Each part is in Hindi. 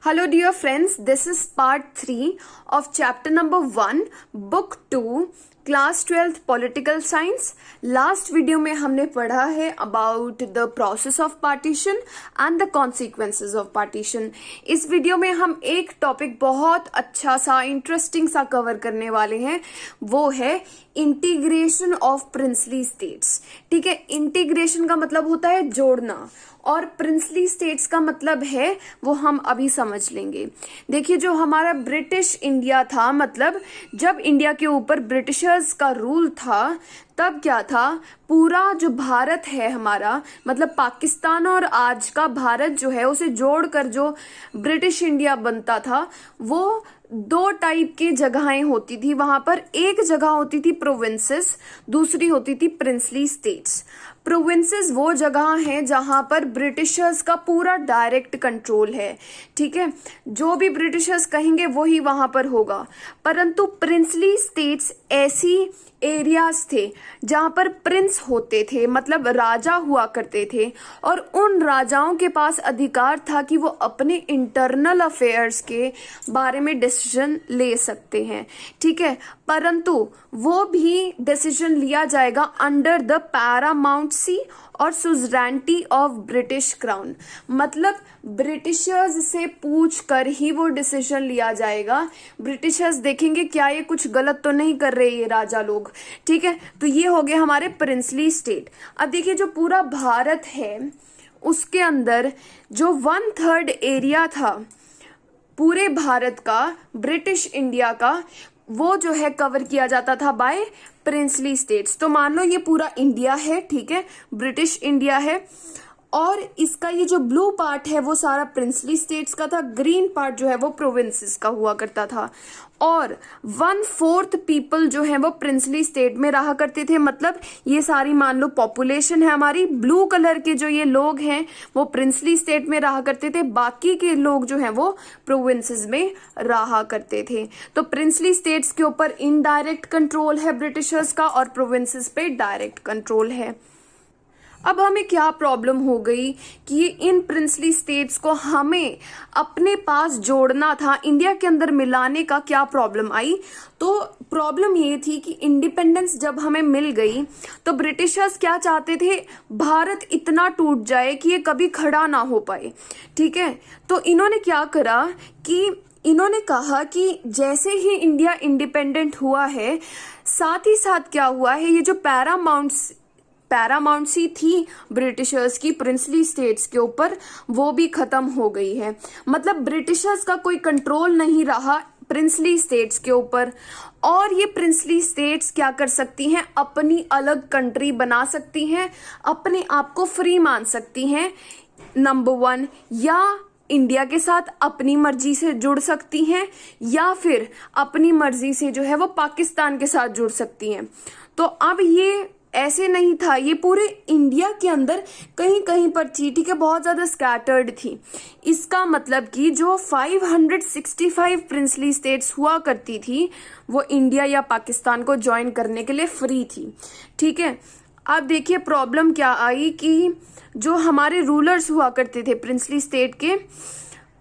Hello dear friends, this is part 3 of chapter number 1, book 2, class 12th political science. Last video में हमने पढ़ा है about the process of partition and the consequences of partition. इस वीडियो में हम एक टॉपिक बहुत अच्छा सा इंटरेस्टिंग सा कवर करने वाले हैं, वो है इंटीग्रेशन ऑफ प्रिंसली स्टेट्स। ठीक है, इंटीग्रेशन का मतलब होता है जोड़ना और प्रिंसली स्टेट्स का मतलब है वो हम अभी समझ लेंगे। देखिए, जो हमारा ब्रिटिश इंडिया था, मतलब जब इंडिया के ऊपर ब्रिटिशर्स का रूल था, तब क्या था, पूरा जो भारत है हमारा, मतलब पाकिस्तान और आज का भारत जो है, उसे जोड़कर जो ब्रिटिश इंडिया बनता था, वो दो टाइप की जगहें होती थी वहां पर। एक जगह होती थी प्रोविंसेस, दूसरी होती थी प्रिंसली स्टेट्स। प्रोविंसेस वो जगह हैं जहां पर ब्रिटिशर्स का पूरा डायरेक्ट कंट्रोल है। ठीक है, जो भी ब्रिटिशर्स कहेंगे वही वहां पर होगा। परंतु प्रिंसली स्टेट्स ऐसी एरियाज थे जहां पर प्रिंस होते थे, मतलब राजा हुआ करते थे, और उन राजाओं के पास अधिकार था कि वो अपने इंटरनल अफेयर्स के बारे में डिसीजन ले सकते हैं। ठीक है, परंतु वो भी डिसीजन लिया जाएगा अंडर द पैरामाउंटेसी और सुजरैनिटी ऑफ ब्रिटिश क्राउन, मतलब ब्रिटिशर्स से पूछ कर ही वो डिसीजन लिया जाएगा। ब्रिटिशर्स देखेंगे क्या ये कुछ गलत तो नहीं कर रहे ये राजा लोग। ठीक है, तो ये हो गए हमारे प्रिंसली स्टेट। अब देखिए, जो पूरा भारत है उसके अंदर जो 1/3 एरिया था पूरे भारत का, ब्रिटिश इंडिया का, वो जो है कवर किया जाता था बाय प्रिंसली स्टेट्स। तो मान लो ये पूरा इंडिया है, ठीक है, ब्रिटिश इंडिया है, और इसका ये जो ब्लू पार्ट है वो सारा प्रिंसली स्टेट्स का था, ग्रीन पार्ट जो है वो प्रोविंसेस का हुआ करता था। और 1/4 पीपल जो है वो प्रिंसली स्टेट में रहा करते थे, मतलब ये सारी मान लो पॉपुलेशन है हमारी, ब्लू कलर के जो ये लोग हैं वो प्रिंसली स्टेट में रहा करते थे, बाकी के लोग जो हैं वो प्रोविंसेस में रहा करते थे। तो प्रिंसली स्टेट्स के ऊपर इनडायरेक्ट कंट्रोल है ब्रिटिशर्स का और प्रोविंसेस पे डायरेक्ट कंट्रोल है। अब हमें क्या प्रॉब्लम हो गई कि ये इन प्रिंसली स्टेट्स को हमें अपने पास जोड़ना था, इंडिया के अंदर मिलाने का क्या प्रॉब्लम आई। तो प्रॉब्लम ये थी कि इंडिपेंडेंस जब हमें मिल गई तो ब्रिटिशर्स क्या चाहते थे, भारत इतना टूट जाए कि ये कभी खड़ा ना हो पाए। ठीक है, तो इन्होंने क्या करा कि इन्होंने कहा कि जैसे ही इंडिया इंडिपेंडेंट हुआ है, साथ ही साथ क्या हुआ है, ये जो पैरामाउंटेसी थी ब्रिटिशर्स की प्रिंसली स्टेट्स के ऊपर, वो भी खत्म हो गई है। मतलब ब्रिटिशर्स का कोई कंट्रोल नहीं रहा प्रिंसली स्टेट्स के ऊपर, और ये प्रिंसली स्टेट्स क्या कर सकती हैं, अपनी अलग कंट्री बना सकती हैं, अपने आप को फ्री मान सकती हैं, नंबर 1, या इंडिया के साथ अपनी मर्जी से जुड़ सकती हैं, या फिर अपनी मर्जी से जो है वो पाकिस्तान के साथ जुड़ सकती हैं। तो अब ये ऐसे नहीं था, ये पूरे इंडिया के अंदर कहीं कहीं पर थी। ठीक है, बहुत ज्यादा स्कैटर्ड थी। इसका मतलब कि जो 565 प्रिंसली स्टेट्स हुआ करती थी वो इंडिया या पाकिस्तान को ज्वाइन करने के लिए फ्री थी। ठीक है, अब देखिए प्रॉब्लम क्या आई कि जो हमारे रूलर्स हुआ करते थे प्रिंसली स्टेट के,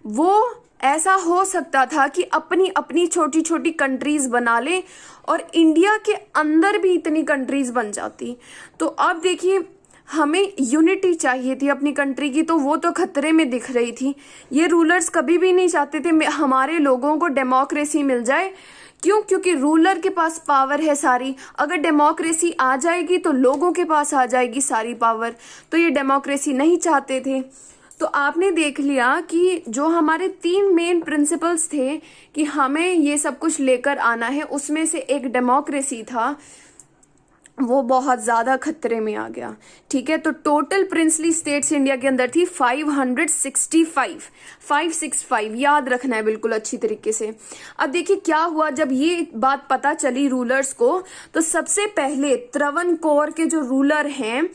वो ऐसा हो सकता था कि अपनी अपनी छोटी छोटी कंट्रीज बना ले और इंडिया के अंदर भी इतनी कंट्रीज बन जाती। तो अब देखिए, हमें यूनिटी चाहिए थी अपनी कंट्री की, तो वो तो खतरे में दिख रही थी। ये रूलर्स कभी भी नहीं चाहते थे हमारे लोगों को डेमोक्रेसी मिल जाए। क्यों? क्योंकि रूलर के पास पावर है सारी। अगर डेमोक्रेसी आ जाएगी तो लोगों के पास आ जाएगी सारी पावर, तो ये डेमोक्रेसी नहीं चाहते थे। तो आपने देख लिया कि जो हमारे 3 मेन प्रिंसिपल्स थे कि हमें ये सब कुछ लेकर आना है, उसमें से एक डेमोक्रेसी था, वो बहुत ज्यादा खतरे में आ गया। ठीक है, तो टोटल प्रिंसली स्टेट्स इंडिया के अंदर थी 565 याद रखना है बिल्कुल अच्छी तरीके से। अब देखिए क्या हुआ, जब ये बात पता चली रूलर्स को, तो सबसे पहले त्रावणकोर के जो रूलर हैं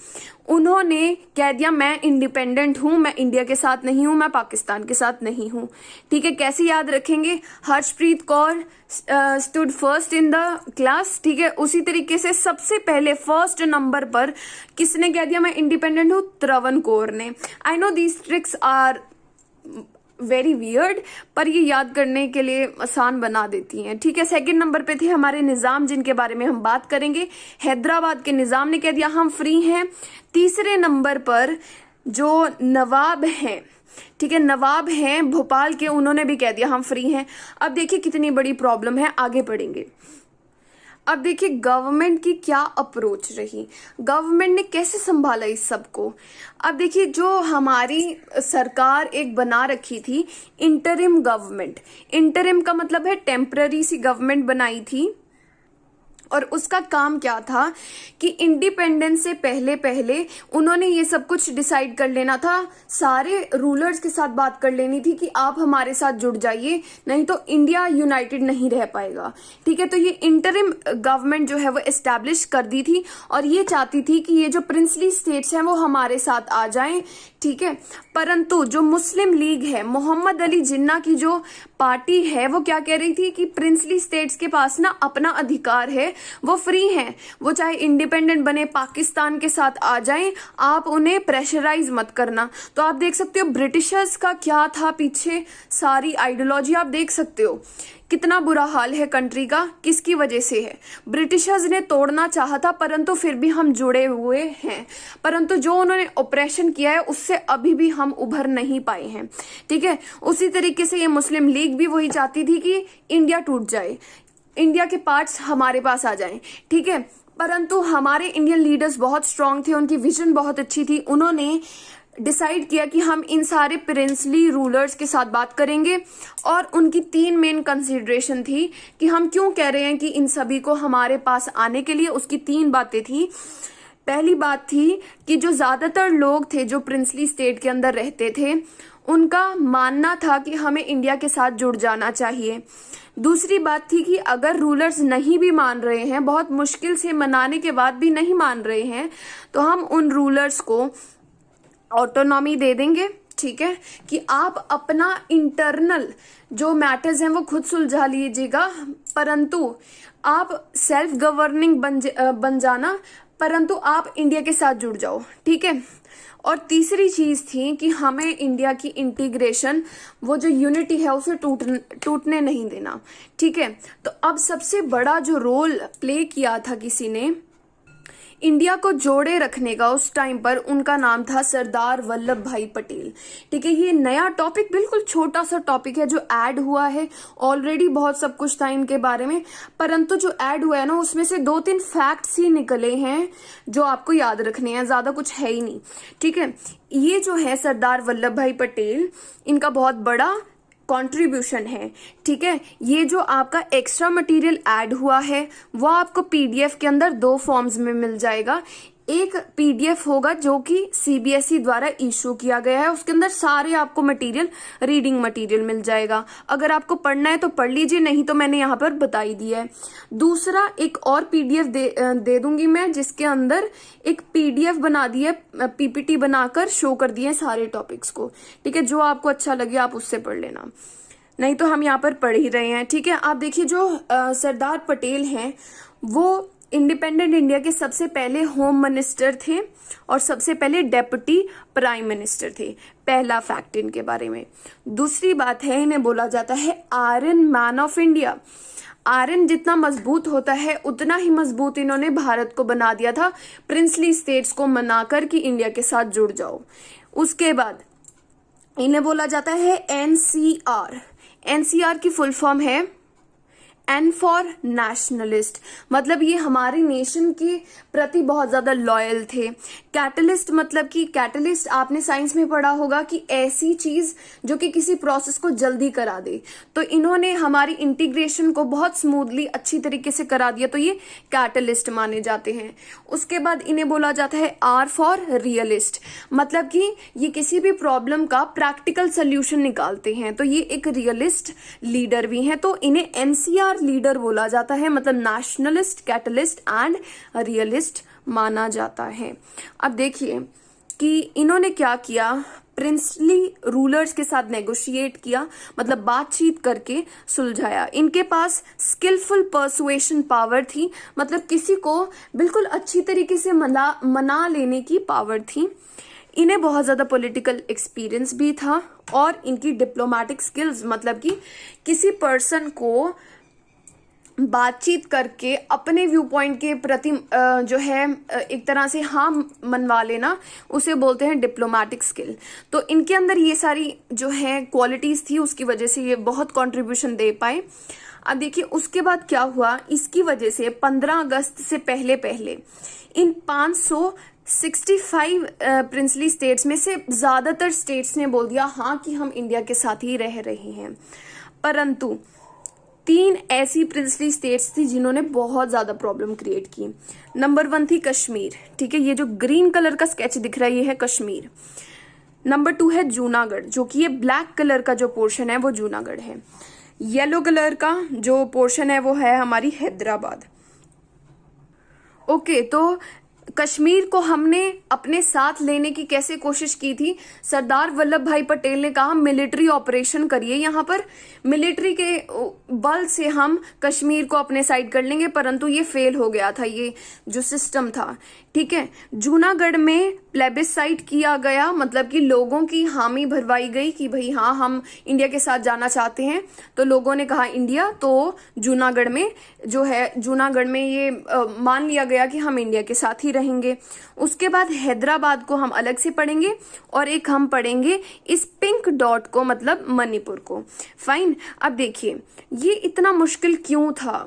उन्होंने कह दिया मैं इंडिपेंडेंट हूं, मैं इंडिया के साथ नहीं हूं, मैं पाकिस्तान के साथ नहीं हूं। ठीक है, कैसे याद रखेंगे, Harshpreet Kaur stood first in the class. ठीक है, उसी तरीके से सबसे पहले फर्स्ट नंबर पर किसने कह दिया मैं इंडिपेंडेंट हूं, त्रावणकोर ने। I know these tricks are very weird, पर ये याद करने के लिए आसान बना देती हैं। ठीक है, सेकंड नंबर पे थे हमारे निजाम, जिनके बारे में हम बात करेंगे। हैदराबाद के निजाम ने कह दिया हम फ्री हैं। तीसरे नंबर पर जो नवाब हैं, ठीक है, नवाब हैं भोपाल के, उन्होंने भी कह दिया हम फ्री हैं। अब देखिए कितनी बड़ी प्रॉब्लम है, आगे पढ़ेंगे। अब देखिए गवर्नमेंट की क्या अप्रोच रही, गवर्नमेंट ने कैसे संभाला इस सब को। अब देखिए जो हमारी सरकार एक बना रखी थी इंटरिम गवर्नमेंट, इंटरिम का मतलब है टेम्पररी सी गवर्नमेंट बनाई थी, और उसका काम क्या था कि इंडिपेंडेंस से पहले पहले उन्होंने ये सब कुछ डिसाइड कर लेना था, सारे रूलर्स के साथ बात कर लेनी थी कि आप हमारे साथ जुड़ जाइए, नहीं तो इंडिया यूनाइटेड नहीं रह पाएगा। ठीक है, तो ये इंटरिम गवर्नमेंट जो है वो एस्टैब्लिश कर दी थी, और ये चाहती थी कि ये जो प्रिंसली स्टेट्स हैं वो हमारे साथ आ जाएं। ठीक है, परंतु जो मुस्लिम लीग है, मोहम्मद अली जिन्ना की जो पार्टी है, वो क्या कह रही थी कि प्रिंसली स्टेट्स के पास ना अपना अधिकार है, वो फ्री हैं, वो चाहे इंडिपेंडेंट बने, पाकिस्तान के साथ आ जाएं, आप उन्हें प्रेशराइज मत करना। तो आप देख सकते हो ब्रिटिशर्स का क्या था पीछे, सारी आइडियोलॉजी आप देख सकते हो। कितना बुरा हाल है कंट्री का, किसकी वजह से है, ब्रिटिशर्स ने तोड़ना चाहा था, परंतु फिर भी हम जुड़े हुए हैं, परंतु जो उन्होंने ऑपरेशन किया है उससे अभी भी हम उभर नहीं पाए हैं। ठीक है, उसी तरीके से ये मुस्लिम लीग भी वही चाहती थी कि इंडिया टूट जाए, इंडिया के पार्ट्स हमारे पास आ जाएं। ठीक है, परंतु हमारे इंडियन लीडर्स बहुत स्ट्रांग थे, उनकी विजन बहुत अच्छी थी, उन्होंने डिसाइड किया कि हम इन सारे प्रिंसली रूलर्स के साथ बात करेंगे, और उनकी 3 मेन कंसिडरेशन थी कि हम क्यों कह रहे हैं कि इन सभी को हमारे पास आने के लिए। उसकी 3 बातें थी। पहली बात थी कि जो ज्यादातर लोग थे जो प्रिंसली स्टेट के अंदर रहते थे, उनका मानना था कि हमें इंडिया के साथ जुड़ जाना चाहिए। दूसरी बात थी कि अगर रूलर्स नहीं भी मान रहे हैं, बहुत मुश्किल से मनाने के बाद भी नहीं मान रहे हैं, तो हम उन रूलर्स को ऑटोनॉमी दे देंगे। ठीक है, कि आप अपना इंटरनल जो मैटर्स हैं वो खुद सुलझा लीजिएगा, परंतु आप सेल्फ गवर्निंग बन जाना, परंतु आप इंडिया के साथ जुड़ जाओ। ठीक है, और तीसरी चीज थी कि हमें इंडिया की इंटीग्रेशन, वो जो यूनिटी है उसे टूटने नहीं देना। ठीक है, तो अब सबसे बड़ा जो रोल प्ले किया था किसी ने इंडिया को जोड़े रखने का उस टाइम पर, उनका नाम था सरदार वल्लभ भाई पटेल। ठीक है, ये नया टॉपिक, बिल्कुल छोटा सा टॉपिक है जो ऐड हुआ है, ऑलरेडी बहुत सब कुछ था इनके बारे में, परंतु जो ऐड हुआ है ना उसमें से 2-3 फैक्ट्स ही निकले हैं जो आपको याद रखने हैं, ज्यादा कुछ है ही नहीं। ठीक है, ये जो है सरदार वल्लभ भाई पटेल, इनका बहुत बड़ा कंट्रीब्यूशन है। ठीक है, ये जो आपका एक्स्ट्रा मटेरियल ऐड हुआ है वो आपको पीडीएफ के अंदर 2 फॉर्म्स में मिल जाएगा। एक पीडीएफ होगा जो कि सीबीएसई द्वारा इशू किया गया है, उसके अंदर सारे आपको मटेरियल, रीडिंग मटेरियल मिल जाएगा। अगर आपको पढ़ना है तो पढ़ लीजिए, नहीं तो मैंने यहाँ पर बता ही दिया है। दूसरा एक और पीडीएफ दे दूंगी मैं, जिसके अंदर एक पीडीएफ बना दी है, पीपीटी बनाकर शो कर दिए सारे टॉपिक्स को। ठीक है, जो आपको अच्छा लगे आप उससे पढ़ लेना, नहीं तो हम यहाँ पर पढ़ ही रहे हैं। ठीक है, आप देखिए जो सरदार पटेल हैं वो इंडिपेंडेंट इंडिया के सबसे पहले होम मिनिस्टर थे और सबसे पहले डेप्यूटी प्राइम मिनिस्टर थे। पहला फैक्ट इनके बारे में। दूसरी बात है, इन्हें बोला जाता है iron man of India. Iron जितना मजबूत होता है उतना ही मजबूत इन्होंने भारत को बना दिया था, प्रिंसली स्टेट्स को मनाकर कि इंडिया के साथ जुड़ जाओ। उसके बाद इन्हें बोला जाता है एनसीआर। एनसीआर की फुल फॉर्म है एन फॉर नेशनलिस्ट, मतलब ये हमारे नेशन के प्रति बहुत ज्यादा लॉयल थे। कैटलिस्ट मतलब कि कैटलिस्ट आपने साइंस में पढ़ा होगा कि ऐसी चीज जो कि किसी प्रोसेस को जल्दी करा दे, तो इन्होंने हमारी इंटीग्रेशन को बहुत स्मूथली अच्छी तरीके से करा दिया, तो ये कैटलिस्ट माने जाते हैं। उसके बाद इन्हें बोला जाता है आर फॉर रियलिस्ट, मतलब कि ये किसी भी प्रॉब्लम का प्रैक्टिकल सोल्यूशन निकालते हैं, तो ये एक रियलिस्ट लीडर भी हैं, तो इन्हें एनसीआर लीडर बोला जाता है, मतलब नेशनलिस्ट, कैटलिस्ट एंड रियलिस्ट माना जाता है। अब देखिए कि इन्होंने क्या किया, प्रिंसली रूलर्स के साथ नेगोशिएट किया, मतलब बातचीत करके सुलझाया। इनके पास स्किलफुल पर्सुएशन पावर थी, मतलब किसी को बिल्कुल अच्छी तरीके से मना लेने की पावर थी। इन्हें बहुत ज़्यादा पॉलिटिकल एक्सपीरियंस भी था और इनकी डिप्लोमेटिक स्किल्स, मतलब कि किसी पर्सन को बातचीत करके अपने व्यू पॉइंट के प्रति जो है एक तरह से हाँ मनवा लेना, उसे बोलते हैं डिप्लोमेटिक स्किल। तो इनके अंदर ये सारी जो है क्वालिटीज़ थी, उसकी वजह से ये बहुत कंट्रीब्यूशन दे पाए। अब देखिए उसके बाद क्या हुआ, इसकी वजह से 15 अगस्त से पहले पहले इन 565 प्रिंसली स्टेट्स में से ज़्यादातर स्टेट्स ने बोल दिया हाँ कि हम इंडिया के साथ ही रह रहे हैं। परंतु 3 ऐसी प्रिंसली स्टेट्स थी जिन्होंने बहुत ज़्यादा प्रॉब्लम क्रिएट की। नंबर 1 थी कश्मीर, ठीक है, ये जो ग्रीन कलर का स्केच दिख रहा है ये है कश्मीर। नंबर 2 है जूनागढ़, जो कि ये ब्लैक कलर का जो पोर्शन है वो जूनागढ़ है। येलो कलर का जो पोर्शन है वो है हमारी हैदराबाद। ओके, तो कश्मीर को हमने अपने साथ लेने की कैसे कोशिश की थी, सरदार वल्लभ भाई पटेल ने कहा मिलिट्री ऑपरेशन करिए, यहाँ पर मिलिट्री के बल से हम कश्मीर को अपने साइड कर लेंगे, परंतु ये फेल हो गया था, ये जो सिस्टम था, ठीक है। जूनागढ़ में प्लेबिसाइट किया गया, मतलब कि लोगों की हामी भरवाई गई कि भाई हाँ हम इंडिया के साथ जाना चाहते हैं, तो लोगों ने कहा इंडिया, तो जूनागढ़ में जो है जूनागढ़ में ये मान लिया गया कि हम इंडिया के साथ ही रहेंगे। उसके बाद हैदराबाद को हम अलग से पढ़ेंगे और एक हम पढ़ेंगे इस पिंक डॉट को, मतलब मणिपुर को। फाइन, अब देखिए ये इतना मुश्किल क्यों था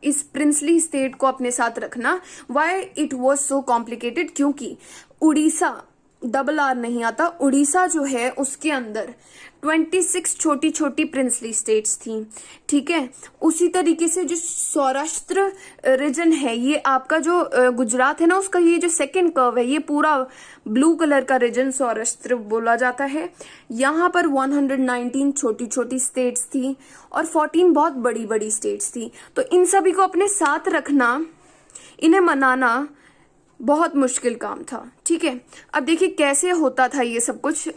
इस प्रिंसली स्टेट को अपने साथ रखना, why it was so complicated, क्योंकि उड़ीसा, डबल आर नहीं आता, उड़ीसा जो है उसके अंदर 26 छोटी छोटी प्रिंसली स्टेट्स थी, ठीक है। उसी तरीके से जो सौराष्ट्र रीजन है, ये आपका जो गुजरात है ना, उसका ये जो सेकंड कर्व है, ये पूरा ब्लू कलर का रीजन सौराष्ट्र बोला जाता है। यहाँ पर 119 छोटी छोटी स्टेट्स थी और 14 बहुत बड़ी बड़ी स्टेट्स थी। तो इन सभी को अपने साथ रखना, इन्हें मनाना बहुत मुश्किल काम था, ठीक है। अब देखिए कैसे होता था ये सब कुछ,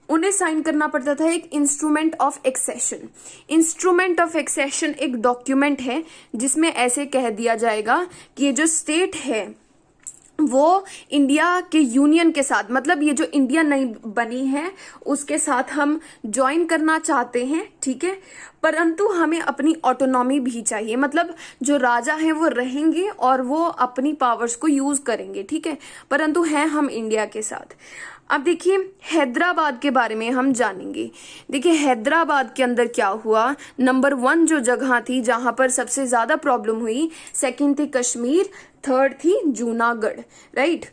उन्हें साइन करना पड़ता था एक instrument of accession. Instrument of accession एक डॉक्यूमेंट है जिसमें ऐसे कह दिया जाएगा कि ये जो स्टेट है वो इंडिया के यूनियन के साथ, मतलब ये जो इंडिया नई बनी है उसके साथ हम ज्वाइन करना चाहते हैं, ठीक है, परंतु हमें अपनी ऑटोनॉमी भी चाहिए, मतलब जो राजा हैं वो रहेंगे और वो अपनी पावर्स को यूज करेंगे, ठीक है, परंतु हैं हम इंडिया के साथ। अब देखिए हैदराबाद के बारे में हम जानेंगे। देखिए हैदराबाद के अंदर क्या हुआ, नंबर 1 जो जगह थी जहां पर सबसे ज्यादा प्रॉब्लम हुई, सेकंड थी कश्मीर, थर्ड थी जूनागढ़, राइट।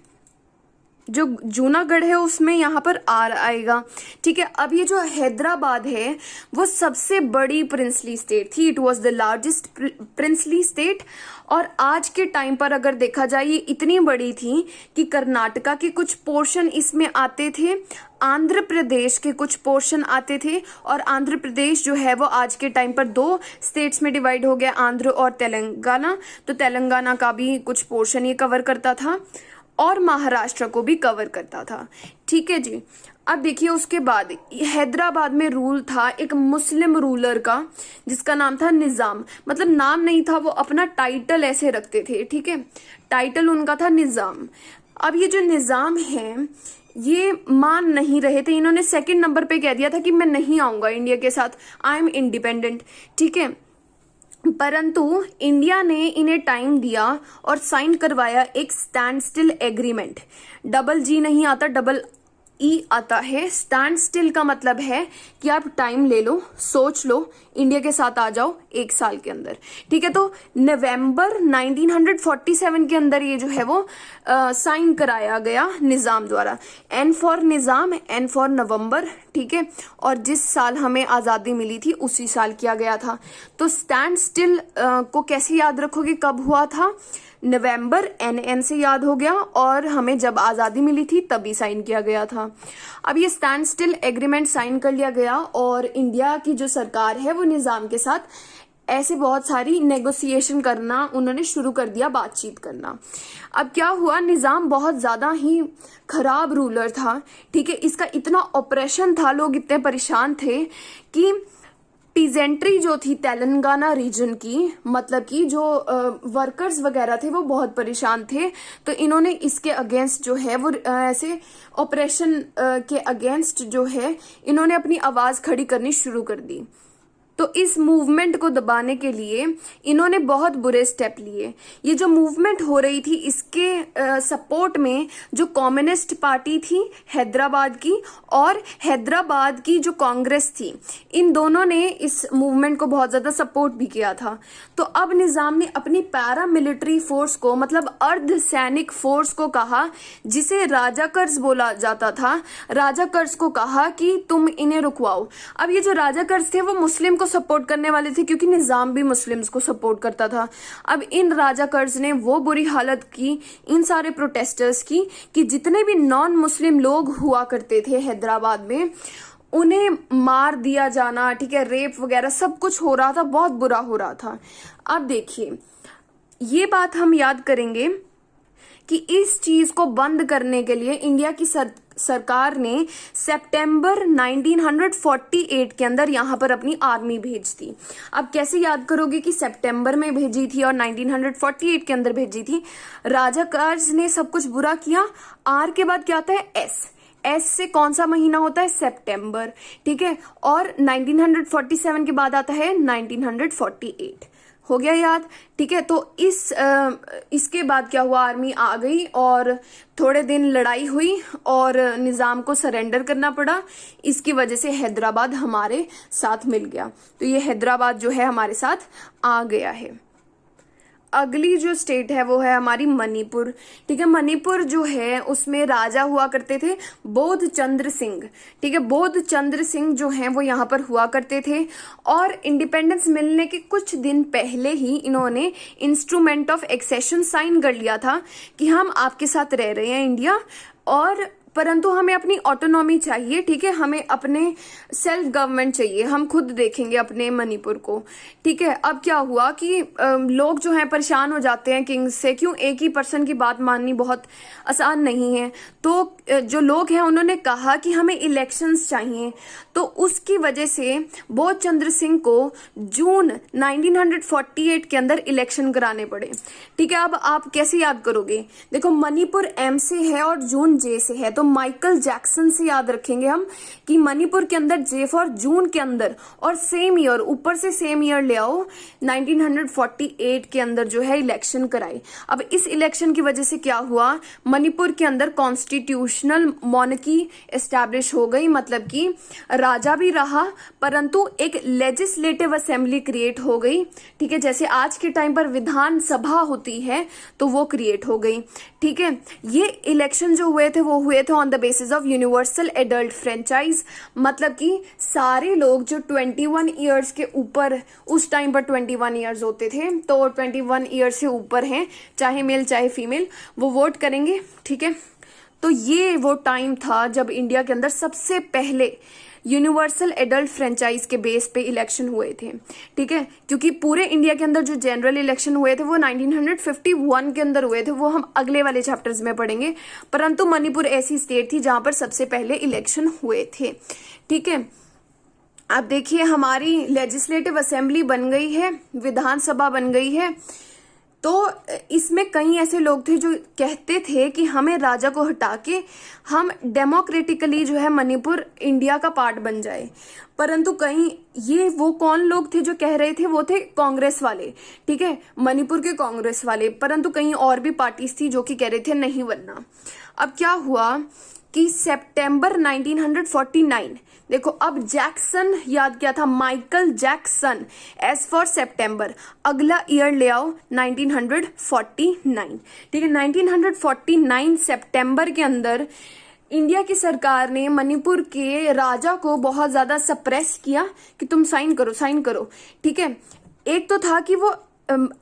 जो जूनागढ़ है उसमें यहाँ पर आर आएगा, ठीक है। अब ये जो हैदराबाद है वो सबसे बड़ी प्रिंसली स्टेट थी, it was the largest princely state, और आज के टाइम पर अगर देखा जाए ये इतनी बड़ी थी कि कर्नाटका के कुछ पोर्शन इसमें आते थे, आंध्र प्रदेश के कुछ पोर्शन आते थे, और आंध्र प्रदेश जो है वो आज के टाइम पर 2 स्टेट्स में डिवाइड हो गया, आंध्र और तेलंगाना, तो तेलंगाना का भी कुछ पोर्शन ये कवर करता था और महाराष्ट्र को भी कवर करता था, ठीक है जी। अब देखिए उसके बाद हैदराबाद में रूल था एक मुस्लिम रूलर का जिसका नाम था निजाम, मतलब नाम नहीं था, वो अपना टाइटल ऐसे रखते थे, ठीक है, टाइटल उनका था निजाम। अब ये जो निजाम है ये मान नहीं रहे थे, इन्होंने सेकंड नंबर पे कह दिया था कि मैं नहीं आऊंगा इंडिया के साथ, आई एम इंडिपेंडेंट, ठीक है, परंतु इंडिया ने इन्हें टाइम दिया और साइन करवाया एक स्टैंड स्टिल एग्रीमेंट। डबल जी नहीं आता, डबल ई आता है। स्टैंड स्टिल का मतलब है कि आप टाइम ले लो, सोच लो, इंडिया के साथ आ जाओ 1 साल के अंदर, ठीक है। तो नवंबर 1947 के अंदर ये जो है वो साइन कराया गया निजाम द्वारा, N for Nizam, N for November, ठीक है, और जिस साल हमें आजादी मिली थी उसी साल किया गया था। तो स्टैंड स्टिल को कैसे याद रखोगे, कब हुआ था, नवंबर, एन से याद हो गया, और हमें जब आजादी मिली थी तभी साइन किया गया था। अब ये स्टैंड स्टिल एग्रीमेंट साइन कर लिया गया और इंडिया की जो सरकार है वो निजाम के साथ ऐसे बहुत सारी नेगोशिएशन करना उन्होंने शुरू कर दिया, बातचीत करना। अब क्या हुआ, निजाम बहुत ज्यादा ही खराब रूलर था, ठीक है, इसका इतना ऑपरेशन था, लोग इतने परेशान थे कि पीजेंट्री जो थी तेलंगाना रीजन की, मतलब कि जो वर्कर्स वगैरह थे वो बहुत परेशान थे, तो इन्होंने इसके अगेंस्ट जो है वो ऐसे ऑपरेशन के अगेंस्ट जो है इन्होंने अपनी आवाज खड़ी करनी शुरू कर दी। तो इस मूवमेंट को दबाने के लिए इन्होंने बहुत बुरे स्टेप लिए। ये जो मूवमेंट हो रही थी इसके सपोर्ट में जो कम्युनिस्ट पार्टी थी हैदराबाद की और हैदराबाद की जो कांग्रेस थी, इन दोनों ने इस मूवमेंट को बहुत ज्यादा सपोर्ट भी किया था। तो अब निजाम ने अपनी पैरामिलिट्री फोर्स को, मतलब अर्ध सैनिक फोर्स को कहा, जिसे राजाकर्स बोला जाता था, राजाकर्स को कहा कि तुम इन्हें रुकवाओ। अब ये जो राजाकर्स थे वो मुस्लिम को सपोर्ट करने वाले थे क्योंकि निजाम भी मुस्लिम्स को सपोर्ट करता था। अब इन राजाकर्स ने वो बुरी हालत की इन सारे प्रोटेस्टर्स की कि जितने भी नॉन मुस्लिम लोग हुआ करते थे हैदराबाद में उन्हें मार दिया जाना, ठीक है, रेप वगैरह सब कुछ हो रहा था, बहुत बुरा हो रहा था। अब देखिए ये बात हम याद करेंगे कि इस चीज को बंद करने के लिए इंडिया की सरकार ने सितंबर 1948 के अंदर यहां पर अपनी आर्मी भेज दी। अब कैसे याद करोगे कि सितंबर में भेजी थी और 1948 के अंदर भेजी थी? राजाकार्स ने सब कुछ बुरा किया। आर के बाद क्या आता है? एस से कौन सा महीना होता है? सितंबर, ठीक है। और 1947 के बाद आता है 1948। हो गया याद, ठीक है। तो इसके बाद क्या हुआ? आर्मी आ गई और थोड़े दिन लड़ाई हुई और निजाम को सरेंडर करना पड़ा। इसकी वजह से हैदराबाद हमारे साथ मिल गया। तो ये हैदराबाद जो है हमारे साथ आ गया है। अगली जो स्टेट है वो है हमारी मणिपुर, ठीक है। मणिपुर जो है उसमें राजा हुआ करते थे बोध चंद्र सिंह, ठीक है। बोध चंद्र सिंह जो हैं वो यहाँ पर हुआ करते थे और इंडिपेंडेंस मिलने के कुछ दिन पहले ही इन्होंने इंस्ट्रूमेंट ऑफ एक्सेशन साइन कर लिया था कि हम आपके साथ रह रहे हैं इंडिया, और परंतु हमें अपनी ऑटोनॉमी चाहिए, ठीक है। हमें अपने सेल्फ गवर्नमेंट चाहिए, हम खुद देखेंगे अपने मणिपुर को, ठीक है। अब क्या हुआ कि लोग जो हैं परेशान हो जाते हैं किंग से, क्यों एक ही पर्सन की बात माननी बहुत आसान नहीं है। तो जो लोग हैं उन्होंने कहा कि हमें इलेक्शंस चाहिए, तो उसकी वजह से बोध चंद्र सिंह को जून 1948 के अंदर इलेक्शन कराने पड़े, ठीक है। अब आप कैसे याद करोगे? देखो मणिपुर एम से है और जून जे से है, तो माइकल जैक्सन से याद रखेंगे हम कि मणिपुर के अंदर जे फॉर जून के अंदर, और सेम ईयर, ऊपर से सेम ईयर ले आओ, 1948 के अंदर जो है इलेक्शन कराई। अब इस इलेक्शन की वजह से क्या हुआ? मणिपुर के अंदर कॉन्स्टिट्यूशनल मॉनर्की एस्टैब्लिश हो गई, मतलब कि राजा भी रहा परंतु एक लेजिस्लेटिव असेंबली क्रिएट हो गई, ठीक है। जैसे आज के टाइम पर विधानसभा होती है तो वो क्रिएट हो गई, ठीक है। ये इलेक्शन जो हुए थे वो हुए थे on the basis of universal adult franchise, मतलब कि सारे लोग जो 21 ईयर्स के ऊपर, उस टाइम पर 21 ईयर्स होते थे, तो 21 ईयर्स से ऊपर हैं, चाहे मेल चाहे फीमेल, वो वोट करेंगे, ठीक है। तो ये वो टाइम था जब इंडिया के अंदर सबसे पहले यूनिवर्सल एडल्ट फ्रेंचाइज के बेस पे इलेक्शन हुए थे, ठीक है। क्योंकि पूरे इंडिया के अंदर जो जनरल इलेक्शन हुए थे वो 1951 के अंदर हुए थे, वो हम अगले वाले चैप्टर्स में पढ़ेंगे, परंतु मणिपुर ऐसी स्टेट थी जहां पर सबसे पहले इलेक्शन हुए थे, ठीक है। अब देखिए हमारी लेजिस्लेटिव असेंबली बन गई है, विधानसभा बन गई है, तो इसमें कई ऐसे लोग थे जो कहते थे कि हमें राजा को हटा के हम डेमोक्रेटिकली जो है मणिपुर इंडिया का पार्ट बन जाए, परंतु कहीं ये वो कौन लोग थे जो कह रहे थे? वो थे कांग्रेस वाले, ठीक है, मणिपुर के कांग्रेस वाले, परंतु कहीं और भी पार्टीज थी जो कि कह रहे थे नहीं बनना। अब क्या हुआ कि सितंबर 1949, देखो अब जैक्सन याद किया था, माइकल जैक्सन, एस फॉर सितंबर, अगला ईयर ले आओ 1949, ठीक है। 1949 सितंबर के अंदर इंडिया की सरकार ने मणिपुर के राजा को बहुत ज्यादा सप्रेस किया कि तुम साइन करो, साइन करो, ठीक है। एक तो था कि वो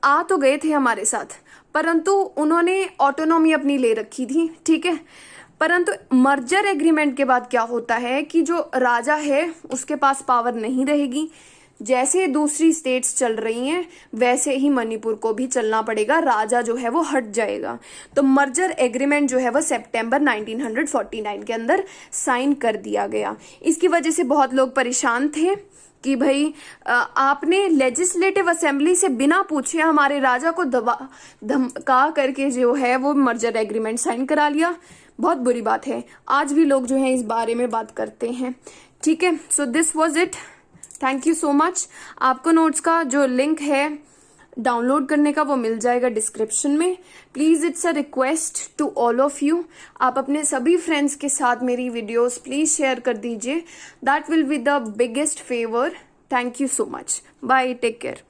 आ तो गए थे हमारे साथ, परंतु उन्होंने ऑटोनॉमी अपनी ले रखी थी, ठीक है। परंतु मर्जर एग्रीमेंट के बाद क्या होता है कि जो राजा है उसके पास पावर नहीं रहेगी, जैसे दूसरी स्टेट्स चल रही हैं वैसे ही मणिपुर को भी चलना पड़ेगा, राजा जो है वो हट जाएगा। तो मर्जर एग्रीमेंट जो है वो सितंबर 1949 के अंदर साइन कर दिया गया। इसकी वजह से बहुत लोग परेशान थे, कि भाई आपने लेजिस्लेटिव असेंबली से बिना पूछे हमारे राजा को धमका करके जो है वो मर्जर एग्रीमेंट साइन करा लिया। बहुत बुरी बात है, आज भी लोग जो है इस बारे में बात करते हैं। ठीक है, so this was it, thank you so much. आपको नोट्स का जो लिंक है डाउनलोड करने का वो मिल जाएगा डिस्क्रिप्शन में। Please it's a request to all of you, आप अपने सभी फ्रेंड्स के साथ मेरी वीडियोस प्लीज शेयर कर दीजिए, that will be the biggest favour. Thank you so much, bye, take care.